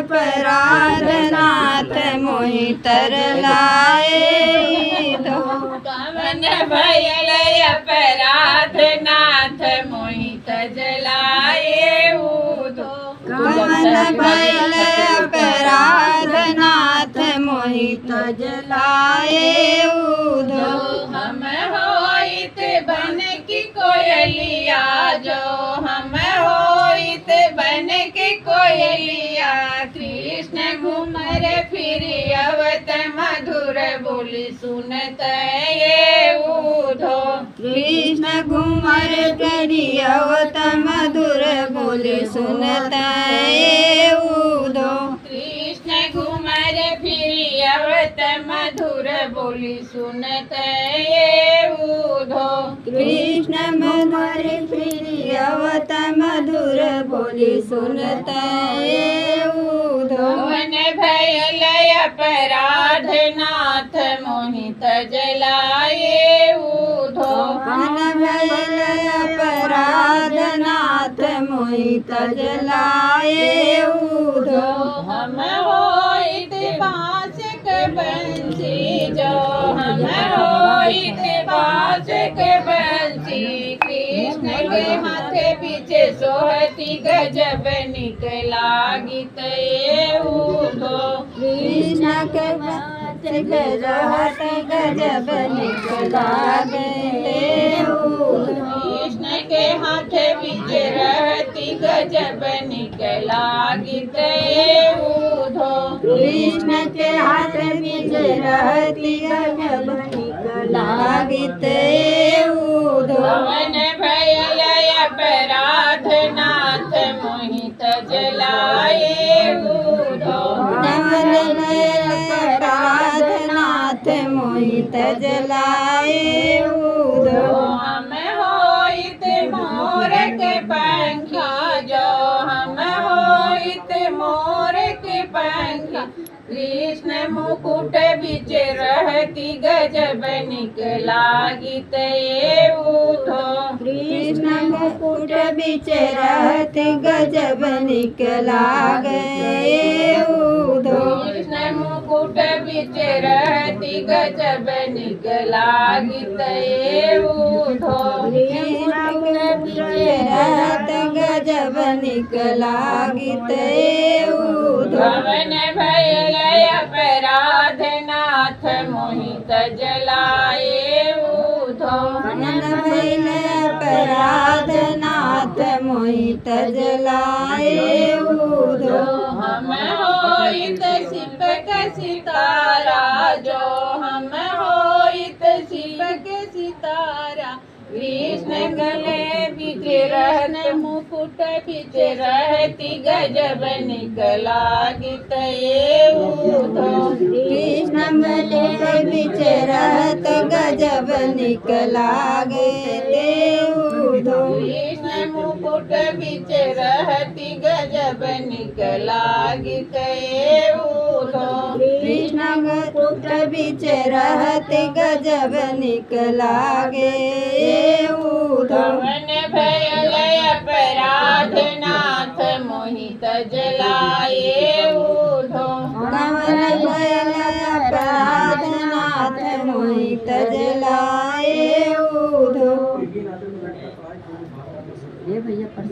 अपराध नाथ मोहि तरलाए दो। कवन भयल अपराध नाथ मोहि तजलाए दो। कवन भयल अपराध नाथ मोहि तजलाए दो। हम होइत बन की कोयलिया जो हम होइत बन की कोयलिया। कृष्ण घूमर फिर अवत मधुर बोली सुनत ये ऊधो। कृष्ण घूमर करी अवत मधुर बोली सुनत ये ऊधो। कृष्ण घूमर फिर अवत मधुर बोली सुनत ये ऊधो। कृष्ण मधुर फिर अवत मधुर बोली सुनत ये ऊधो। कवन भयल अपराध नाथ मोहि तजलाए ऊधो। कवन भयल अपराध नाथ मोहि तजलाए ऊधो। हम होइत बांसक बंसी जो हम होइत बांसक बंसी। कृष्ण के माथे पीछे सोहती गजब निकला गीत ये ऊधो। कृष्ण के माथे गजहट गजब निकला गए ऊधो। कृष्ण के हाथ पीछे रहती गजब निकला गीत ये ऊधो। कृष्ण के हाथ बीच रहती गजब निकला गीत ऊधो। कवन भयल अपराध नाथ मोहि तजलाए ऊधो। कवन भयल अपराध नाथ मोहि तजलाए ऊधो। हम होइत मोर के पंखा जो हम होइत मोर के पंखा। कृष्ण मुकुट बीच रहती गजब निकला गीत ये ऊधो। कृष्ण मुकुट बीच रहती गजब निकला गए ऊधो। कृष्ण मुकुट बीच रहती गजब निकला गीत ये ऊधो। कृष्ण मुकुट रहत गजब निकला गीत ऊधो। कवन भयल अपराध नाथ मोहि तजलाए ऊधो। कवन भयल अपराध नाथ मोहि तजलाए ऊधो। हम होइत शिवक सितारा जो हम होइत शिवक सितारा। कृष्ण गले बीच रहत मुकुट बीच रहती गजब निकला गीत ये ऊधो। कृष्ण गले बीच रहत गजब निकला गए ऊधो। कृष्ण मुकुट बीच रहती गजब निकला गीत ये ऊधो। कृष्ण मुकुट बीच रहत गजब निकला गए ऊधो। कवन भयल अपराध नाथ मोहि तजलाए ऊधो। कवन भयल अपराध नाथ मोहि तजलाए ऊधो। ये भैया पर